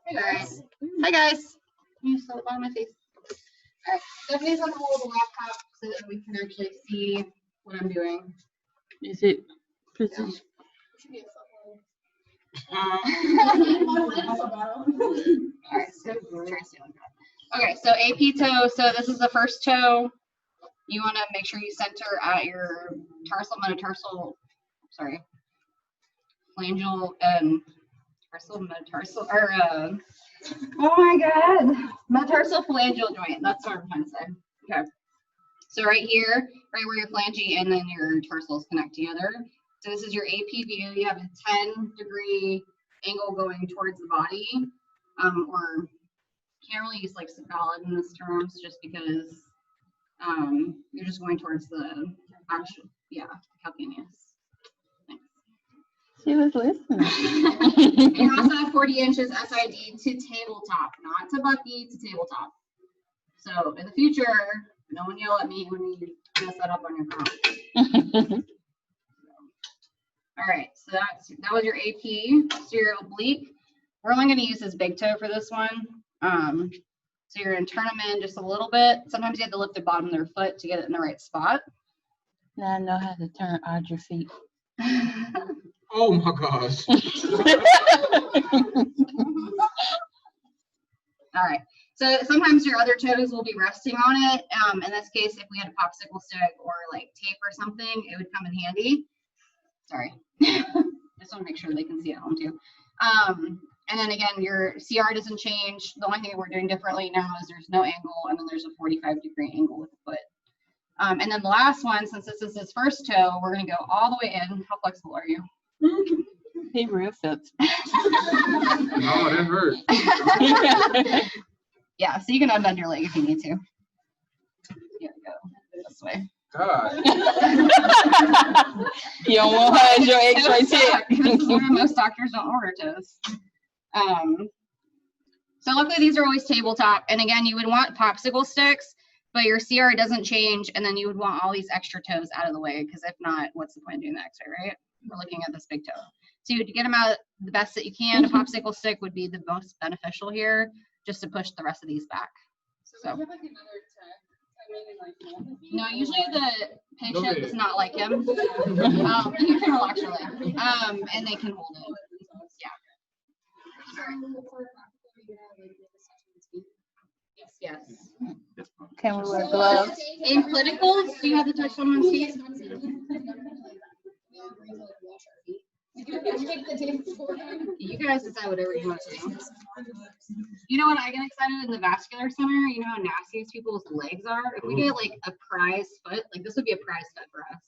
Hey guys. Hi guys. You still on my face. Alright, Stephanie's on the hold the laptop so that we can actually see what I'm doing. Is it position? Alright, so okay, so AP toe. So this is the first toe. You want to make sure you center at your tarsal, metatarsal, sorry, phalangeal and tarsal, metatarsal, or oh my god, metatarsal phalangeal joint. That's what I'm trying to say. Okay. So right here, right where your phalange and then your tarsals connect together. So this is your AP view. You have a 10-degree angle going towards the body, or can't really use like cephalic in this terms just because you're just going towards the actual, calcaneus. Thanks. She was listening. You also have 40 inches SID to tabletop, not to Bucky, to tabletop. So in the future, no one yell at me when you mess that up on your phone. All right, so that was your AP. So your oblique, we're only going to use this big toe for this one. So you're going to turn them in just a little bit. Sometimes you have to lift the bottom of their foot to get it in the right spot. Now I know how to turn out your feet. Oh my gosh. All right. So sometimes your other toes will be resting on it. In this case, if we had a popsicle stick or like tape or something, it would come in handy. Sorry. Just want to make sure they can see at home too. And then again, your CR doesn't change. The only thing we're doing differently now is there's no angle, and then there's a 45-degree angle with the foot. And then the last one, since this is his first toe, we're going to go all the way in. How flexible are you? He real flexible. Oh, that hurt. Yeah, so you can unbend your leg if you need to. Yeah, go this way. God. You don't want to hide your X-ray tip. This is where most doctors don't order toes. So luckily these are always tabletop, and again you would want popsicle sticks, but your CR doesn't change, and then you would want all these extra toes out of the way, because if not, what's the point of doing the X-ray, right? We're looking at this big toe. So you would get them out the best that you can. A popsicle stick would be the most beneficial here, just to push the rest of these back. So we have like another tech. no, usually the patient is not like him. You can relax your leg, and they can hold it. Yeah. Yes. Can we wear gloves? In clinicals, do you have to touch someone's feet? You guys decide whatever you want to do. You know what I get excited in the vascular center? You know how nasty these people's legs are? If we get like a prize foot, like this would be a prize foot for us.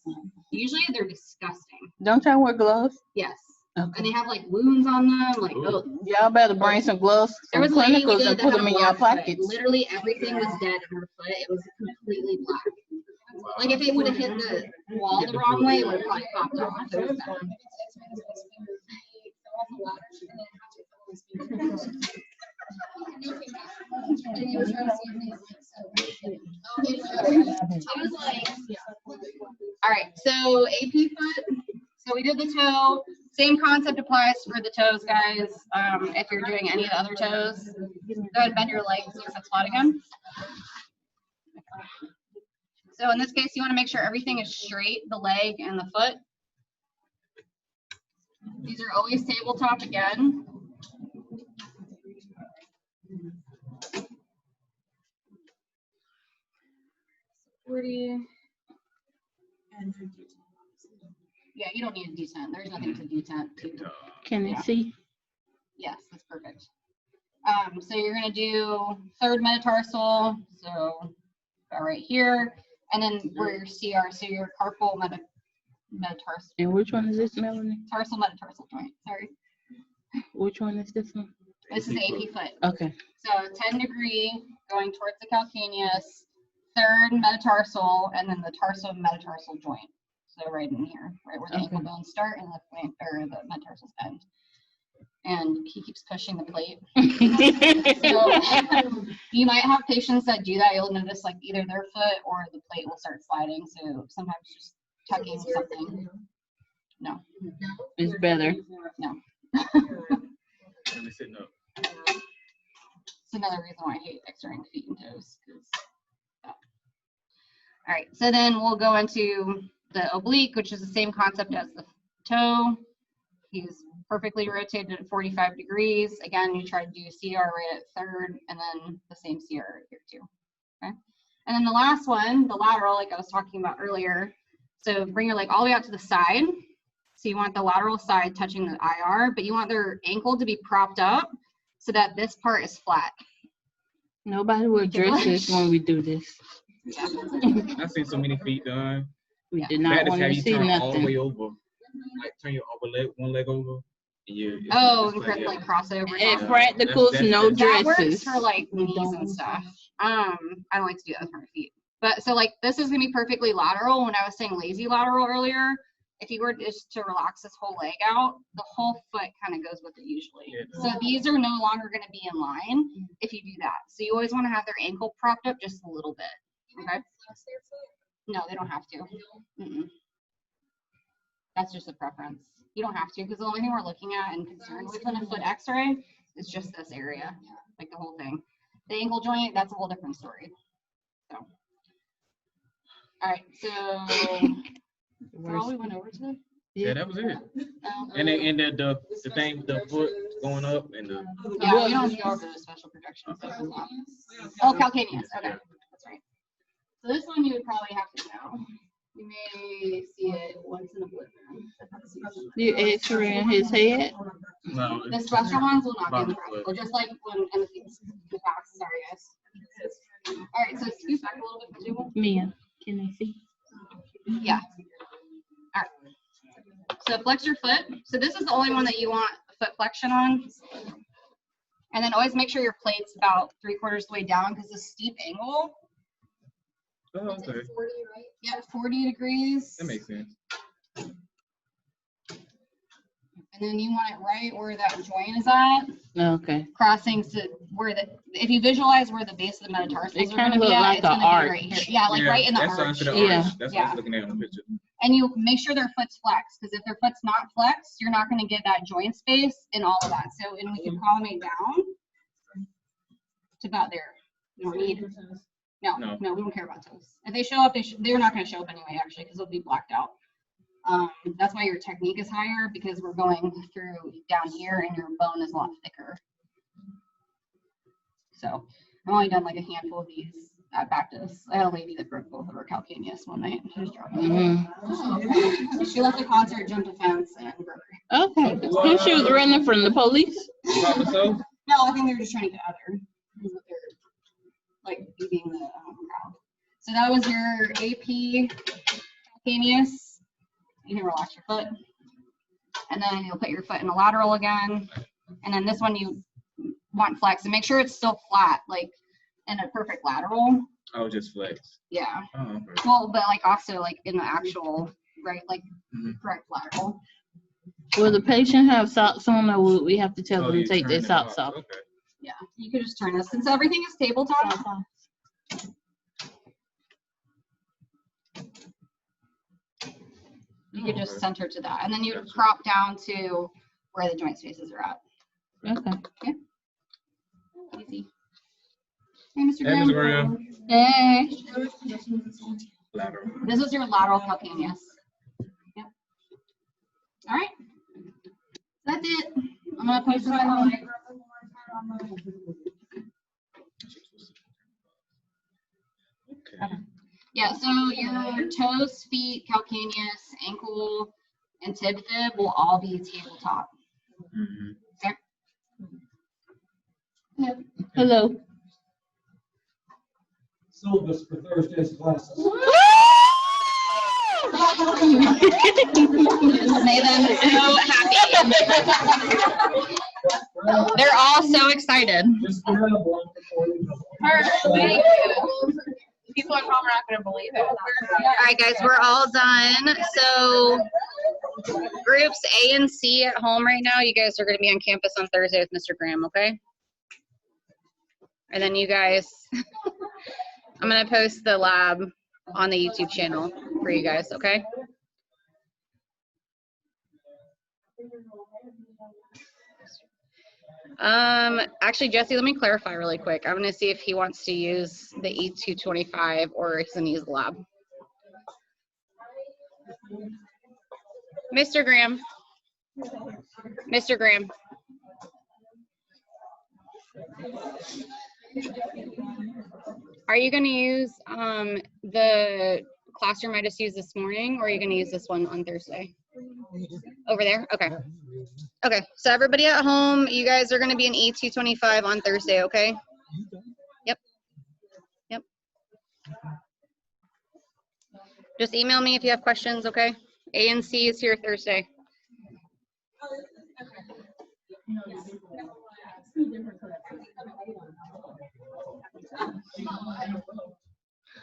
Usually they're disgusting. Don't y'all wear gloves? Yes. Okay. And they have like wounds on them. Like, oh. Y'all better bring some gloves, There some was a lady we clinicals, did and that put had them a in your black foot. pockets. Literally everything was dead in her foot. It was completely black. Like if it would have hit the wall the wrong way, it would have probably popped off. It was bad. All right, so AP foot. So we did the toe. Same concept applies for the toes, guys. If you're doing any of the other toes, go ahead and bend your legs to your foot spot again. So in this case, you want to make sure everything is straight, the leg and the foot. These are always tabletop again. Yeah, you don't need a detent. There's nothing to detent. Can they see? Yes, that's perfect. So you're going to do third metatarsal. So about right here. And then where your CR, so your carpal metatarsal. And which one is this, Melanie? Tarsal metatarsal joint. Sorry. Which one is this one? This is AP foot. Okay. So 10-degree going towards the calcaneus, third metatarsal, and then the tarsal metatarsal joint. So right in here, right where the ankle bones start and the metatarsals end. And he keeps pushing the plate. So you might have patients that do that. You'll notice like either their foot or the plate will start sliding. So sometimes just tugging something. No. It's better. No. Let me sit up. It's another reason why I hate X-raying feet and toes. All right, so then we'll go into the oblique, which is the same concept as the toe. He's perfectly rotated at 45 degrees. Again, you try to do CR right at third, and then the same CR right here too. Okay. And then the last one, the lateral, like I was talking about earlier. So bring your leg all the way out to the side. So you want the lateral side touching the IR, but you want their ankle to be propped up so that this part is flat. Nobody will address this when we do this. Yeah. I've seen so many feet done. We Yeah. did That not is want how to you see turn all the way nothing. over. Like turn your upper leg, one leg over. And you. Oh, it's and like yeah. crossover. At Yeah. practicals, That's- no That works dresses. for like knees and stuff. I don't like to do that with my feet. But so like this is gonna be perfectly lateral. When I was saying lazy lateral earlier, if you were just to relax this whole leg out, the whole foot kind of goes with it usually. Yeah. So these are no longer gonna be in line if you do that. So you always want to have their ankle propped up just a little bit. Okay. No, they don't have to. Mm-mm. That's just a preference. You don't have to, because the only thing we're looking at and concerned with in a foot x-ray is just this area, like the whole thing. The ankle joint, that's a whole different story. So, all right, so is that all we went over today? Yeah, that was it. Oh, And the thing, the foot going up and the. yeah, we don't go over the special protection. Oh, calcaneus. Okay, that's right. So this one you would probably have to know. You may see it once in a blue moon. You x-raying his head? No. The special ones will not be in the Bottom foot. practical, just like when in the past. Sorry, guys. All right, so scoot back a little bit, visual. Mia, can they see? Yeah. All right. So flex your foot. So this is the only one that you want foot flexion on. And then always make sure your plate's about 3/4 the way down, because the steep angle. Oh, okay. Yeah, 40 degrees. That makes sense. And then you want it right where that joint is at, Okay. crossing to where the, if you visualize where the base of the metatarsals It are kinda going to be look at, like it's a going to be arch. right here. Yeah, like Yeah, right in the that's arch. the Yeah. arch. That's what Yeah. I was looking at on the picture. And you make sure their foot's flexed, because if their foot's not flexed, you're not going to get that joint space and all of that. So, and we can collimate down to about there. You don't need. No, we don't care about toes. If they show up, they're not going to show up anyway, actually, because they'll be blacked out. That's why your technique is higher, because we're going through down here and your bone is a lot thicker. So I've only done like a handful of these at practice. I had a lady that broke both of her calcaneus one night. She was drunk. She left a concert, jumped a fence, and broke her. Okay. Who she was running from the police? Papa so? No, I think they were just trying to get out there. Is what they're like beating the crowd. So that was your AP calcaneus. You can relax your foot. And then you'll put your foot in a lateral again. And then this one you want flex, and make sure it's still flat, like in a perfect lateral. Oh, just flex. Yeah. Oh, okay. Well, but like also like in the actual, right, like correct lateral. Will the patient have socks on, or will we have to tell Oh, them you to take their turn it socks off? Okay. Yeah, you could just turn this. Since everything is tabletop, you could just center to that. And then you would crop down to where the joint spaces are at. Okay. Easy. Hey, Mr. Hey, Mr. Graham. Graham. Hey. Lateral. This is your lateral calcaneus. Yep. All right. That's it. I'm gonna post it on. Okay. Yeah, so your toes, feet, calcaneus, ankle, and tib fib will all be tabletop. Mhm. Okay. Yep. Hello. Syllabus for Thursday's classes. Made them so happy. They're all so excited. Just grab one before you go. Thank you. People at home are not going to believe it. All right, guys, we're all done. So groups A and C at home right now, you guys are going to be on campus on Thursday with Mr. Graham, okay? And then you guys, I'm going to post the lab on the YouTube channel for you guys, okay? Actually, Jesse, let me clarify really quick. I'm gonna see if he wants to use the E225 or he's gonna use the lab. Mr. Graham. Mr. Graham. Are you gonna use the classroom I just used this morning, or are you gonna use this one on Thursday? Over there? Okay. Okay, so everybody at home, you guys are gonna be in E225 on Thursday, okay? Yep. Yep. Just email me if you have questions, okay? A and C is here Thursday.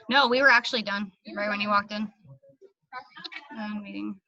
No, we were actually done right when you walked in. Meeting.